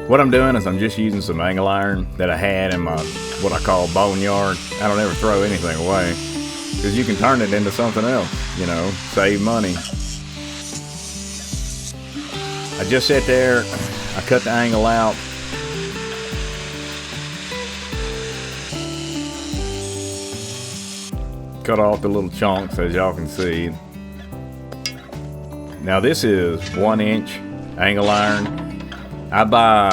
What I'm doing is I'm just using some angle iron that I had in my, what I call boneyard. I don't ever throw anything away, because you can turn it into something else, you know, save money. I just sat there, I cut the angle out. Cut off the little chunks, as y'all can see. Now this is 1-inch angle iron. I buy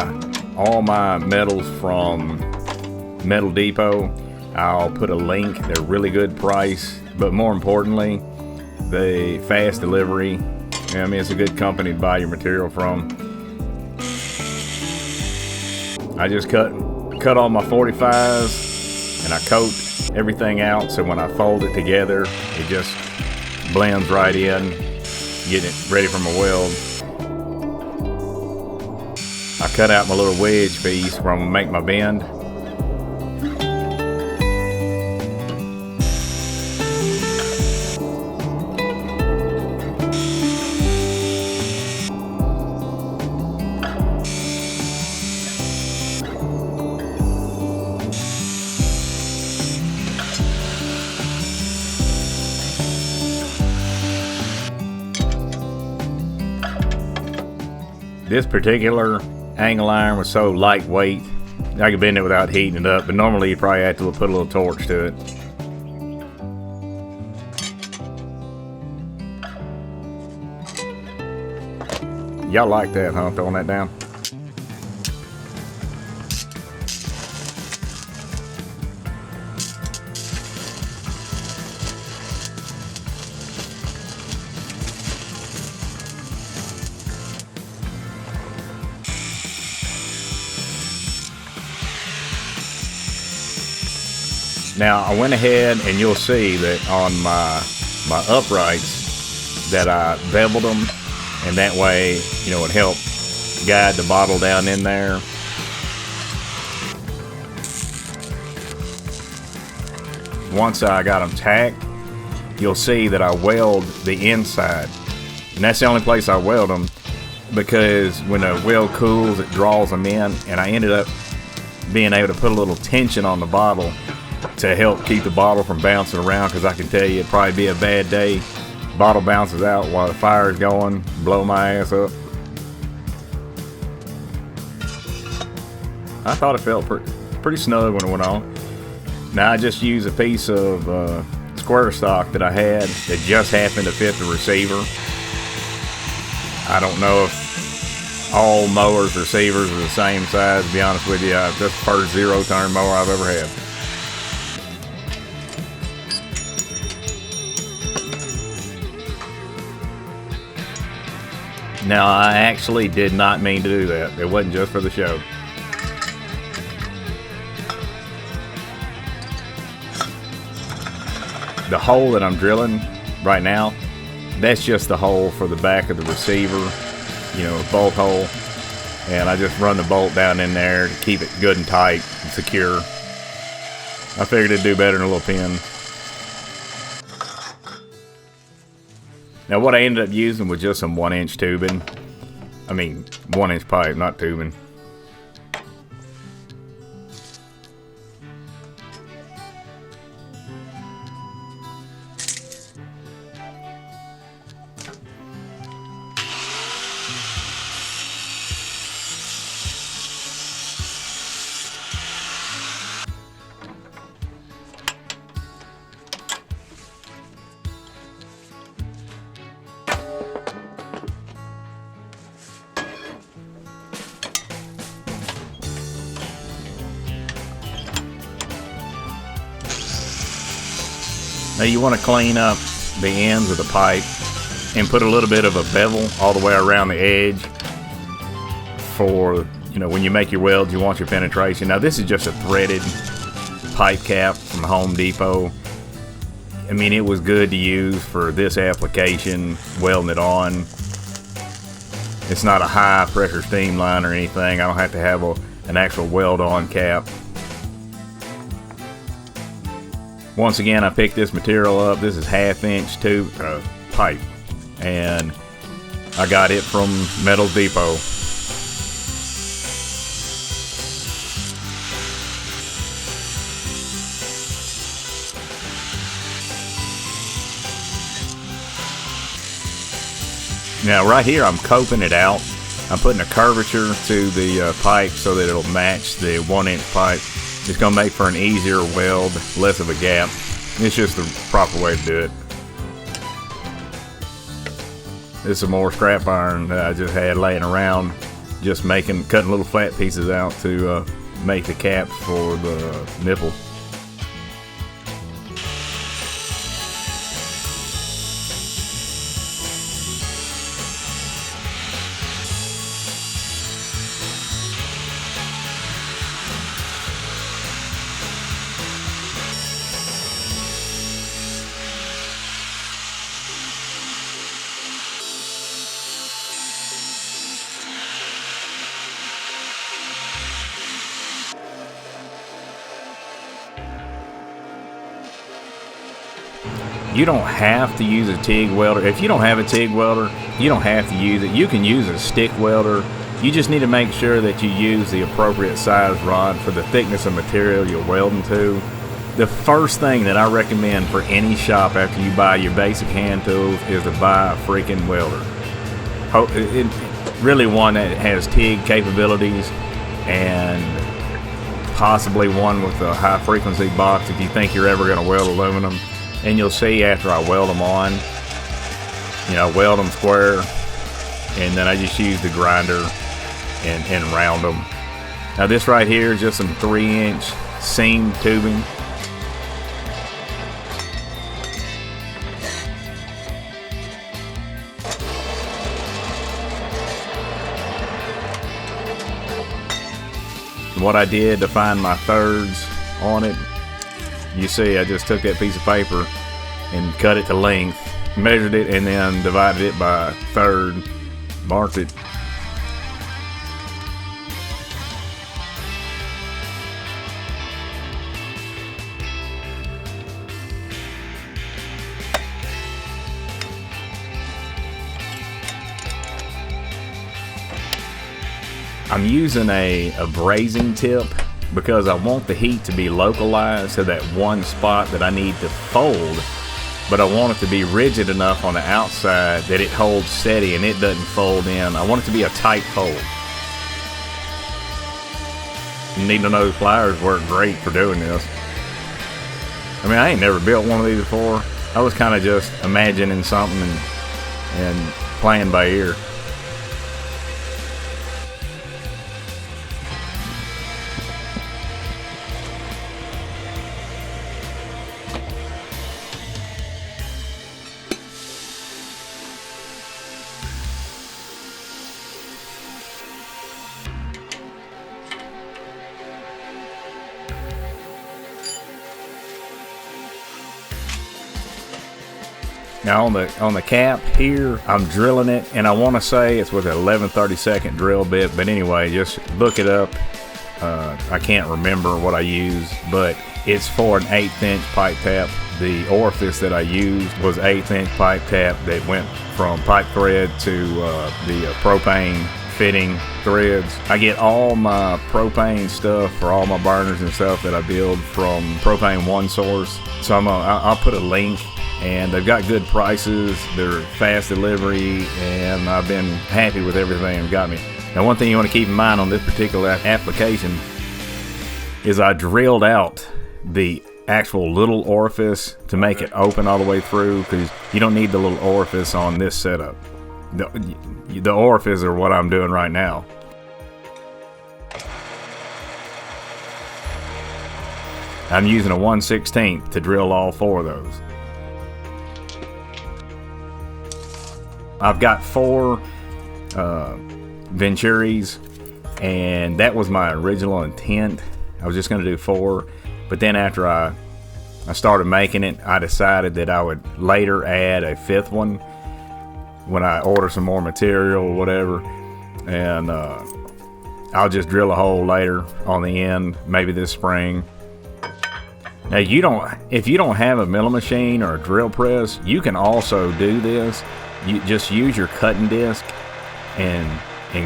all my metals from Metal Depot. I'll put a link. They're really good price, but more importantly, they fast delivery. I mean, it's a good company to buy your material from. I just cut all my 45s and I coat everything out, so when I fold it together, it just blends right in, getting it ready for my weld. I cut out my little wedge piece where I'm gonna make my bend. This particular angle iron was so lightweight, I could bend it without heating it up, but normally you probably have to put a little torch to it. Y'all like that, huh? Throwing that down? Now I went ahead, and you'll see that on my uprights that I beveled them, and that way, you know, it helped guide the bottle down in there. Once I got them tacked, you'll see that I weld the inside, and that's the only place I weld them, because when the weld cools, it draws them in, and I ended up being able to put a little tension on the bottle to help keep the bottle from bouncing around, because I can tell you it'd probably be a bad day. Bottle bounces out while the fire is going, blow my ass up. I thought it felt pretty snug when it went on. Now I just used a piece of square stock that I had that just happened to fit the receiver. I don't know if all mowers receivers are the same size, to be honest with you. That's the first 0-turn mower I've ever had. Now, I actually did not mean to do that. It wasn't just for the show. The hole that I'm drilling right now, that's just the hole for the back of the receiver, you know, bolt hole. And I just run the bolt down in there to keep it good and tight and secure. I figured it'd do better than a little pin. Now what I ended up using was just some 1-inch tubing. I mean, 1-inch pipe, not tubing. Now you want to clean up the ends of the pipe and put a little bit of a bevel all the way around the edge for, you know, when you make your welds, you want your penetration. Now this is just a threaded pipe cap from Home Depot. I mean, it was good to use for this application, welding it on. It's not a high pressure steam line or anything. I don't have to have an actual weld on cap. Once again, I picked this material up. This is 1/2-inch tube pipe, and I got it from Metal Depot. Now right here I'm coping it out. I'm putting a curvature to the pipe so that it'll match the 1-inch pipe. It's going to make for an easier weld, less of a gap. It's just the proper way to do it. This is some more scrap iron that I just had laying around, just cutting little flat pieces out to make the caps for the nipple. You don't have to use a TIG welder. If you don't have a TIG welder, you don't have to use it. You can use a stick welder. You just need to make sure that you use the appropriate size rod for the thickness of material you're welding to. The first thing that I recommend for any shop after you buy your basic hand tools is to buy a freaking welder. Really one that has TIG capabilities, and possibly one with a high frequency box if you think you're ever going to weld aluminum. And you'll see after I weld them on, weld them square, and then I just use the grinder and round them. Now this right here is just some 3-inch seam tubing. What I did to find my thirds on it, you see I just took that piece of paper and cut it to length, measured it, and then divided it by a third, marked it. I'm using a brazing tip because I want the heat to be localized to that one spot that I need to fold, but I want it to be rigid enough on the outside that it holds steady and it doesn't fold in. I want it to be a tight fold. Needle nose pliers work great for doing this. I mean, I ain't never built one of these before. I was kind of just imagining something and playing by ear. Now on the cap here, I'm drilling it, and I want to say it's with an 11/32 drill bit, but anyway, just look it up. I can't remember what I used, but it's for an 1/8" pipe tap. The orifice that I used was 1/8" pipe tap that went from pipe thread to the propane fitting threads. I get all my propane stuff for all my burners and stuff that I build from Propane One Source. So I'll put a link. And they've got good prices, they're fast delivery, and I've been happy with everything they've got me. Now one thing you want to keep in mind on this particular application is I drilled out the actual little orifice to make it open all the way through, because you don't need the little orifice on this setup. The orifices are what I'm doing right now. I'm using a 1/16 to drill all 4 of those. I've got 4 Venturis, and that was my original intent. I was just going to do 4, but then after I started making it, I decided that I would later add a 5th one when I order some more material or whatever, and I'll just drill a hole later on the end, maybe this spring. Now if you don't have a milling machine or a drill press, you can also do this. You just use your cutting disc and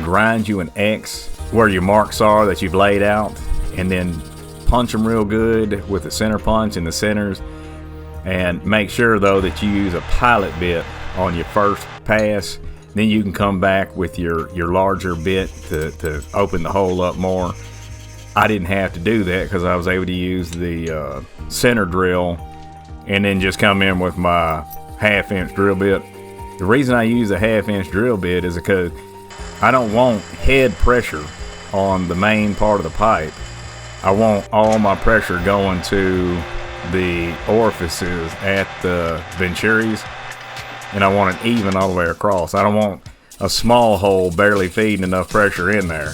grind you an X where your marks are that you've laid out, and then punch them real good with the center punch in the centers, and make sure though that you use a pilot bit on your first pass. Then you can come back with your larger bit to open the hole up more. I didn't have to do that because I was able to use the center drill and then just come in with my 1/2 inch drill bit. The reason I use a 1/2 inch drill bit is because I don't want head pressure on the main part of the pipe. I want all my pressure going to the orifices at the venturis, and I want it even all the way across. I don't want a small hole barely feeding enough pressure in there.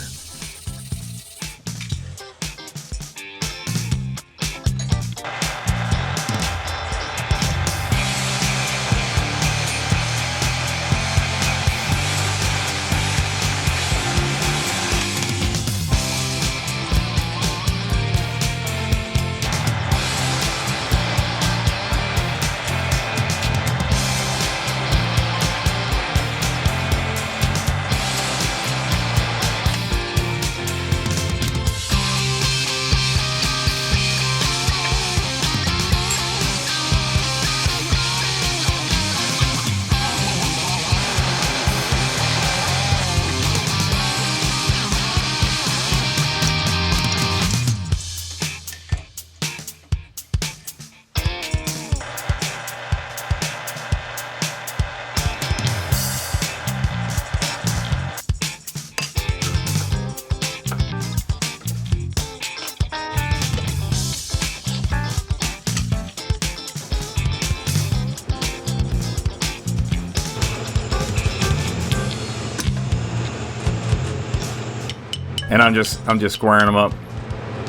And I'm just squaring them up,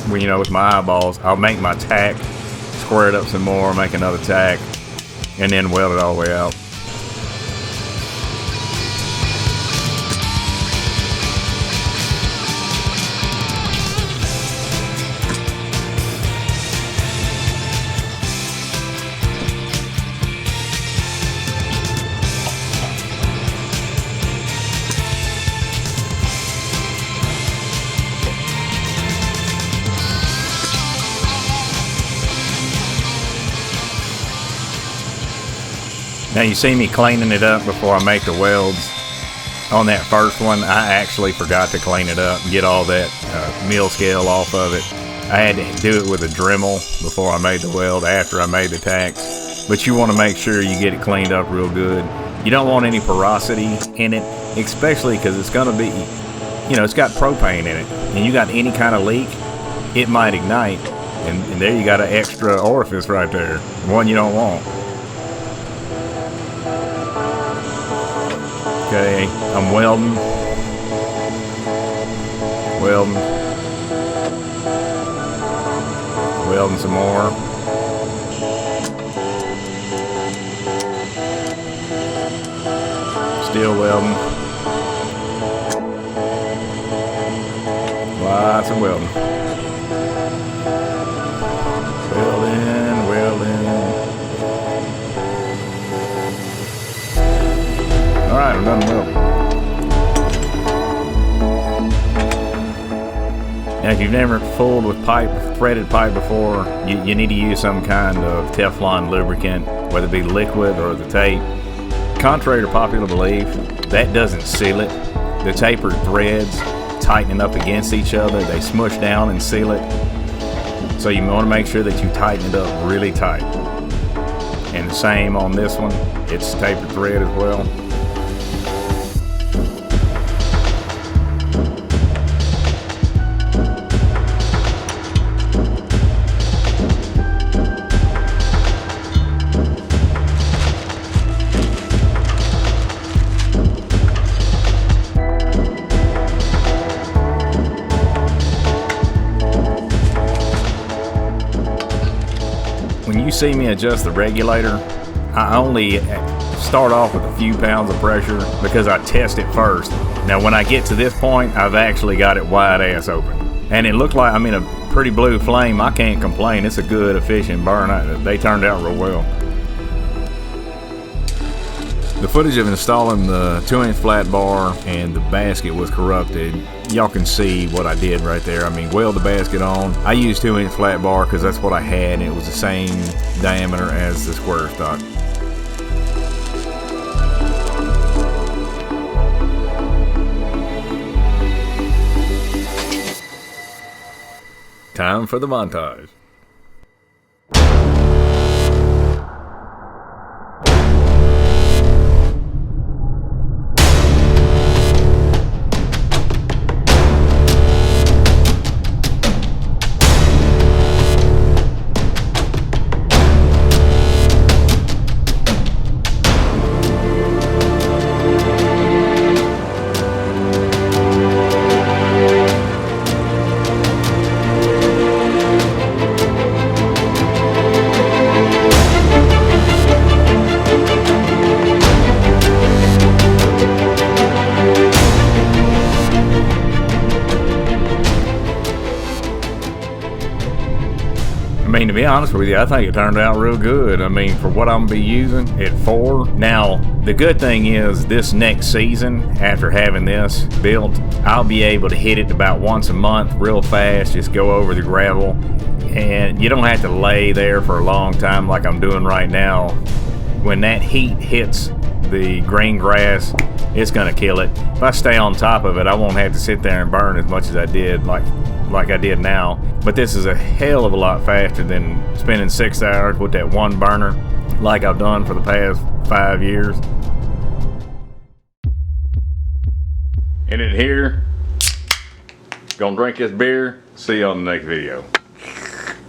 you know, with my eyeballs. I'll make my tack, square it up some more, make another tack, and then weld it all the way out. Now you see me cleaning it up before I make the welds. On that first one, I actually forgot to clean it up and get all that mill scale off of it. I had to do it with a Dremel before I made the weld, after I made the tacks. But you want to make sure you get it cleaned up real good. You don't want any porosity in it, especially because it's going to be, you know, it's got propane in it. And you got any kind of leak, it might ignite. And there you got an extra orifice right there, one you don't want. Okay, I'm welding some more. Still welding. Lots of welding. Alright, I'm done welding. Now, if you've never fooled with threaded pipe before, you need to use some kind of Teflon lubricant, whether it be liquid or the tape. Contrary to popular belief, that doesn't seal it. The tapered threads tightening up against each other, they smush down and seal it. So you want to make sure that you tighten it up really tight. And the same on this one, it's tapered thread as well. When you see me adjust the regulator, I only start off with a few pounds of pressure because I test it first. Now when I get to this point, I've actually got it wide ass open. And it looked like, I mean, a pretty blue flame. I can't complain. It's a good, efficient burn. They turned out real well. The footage of installing the 2-inch flat bar and the basket was corrupted. Y'all can see what I did right there. I mean, weld the basket on. I used 2-inch flat bar because that's what I had, and it was the same diameter as the square stock. Time for the montage. I mean, to be honest with you, I think it turned out real good. I mean, for what I'm gonna be using at 4. Now, the good thing is this next season, after having this built, I'll be able to hit it about once a month real fast, just go over the gravel. And you don't have to lay there for a long time like I'm doing right now. When that heat hits the green grass, it's gonna kill it. If I stay on top of it, I won't have to sit there and burn as much as I did like I did now. But this is a hell of a lot faster than spending 6 hours with that one burner like I've done for the past 5 years. And in here, gonna drink this beer. See you on the next video.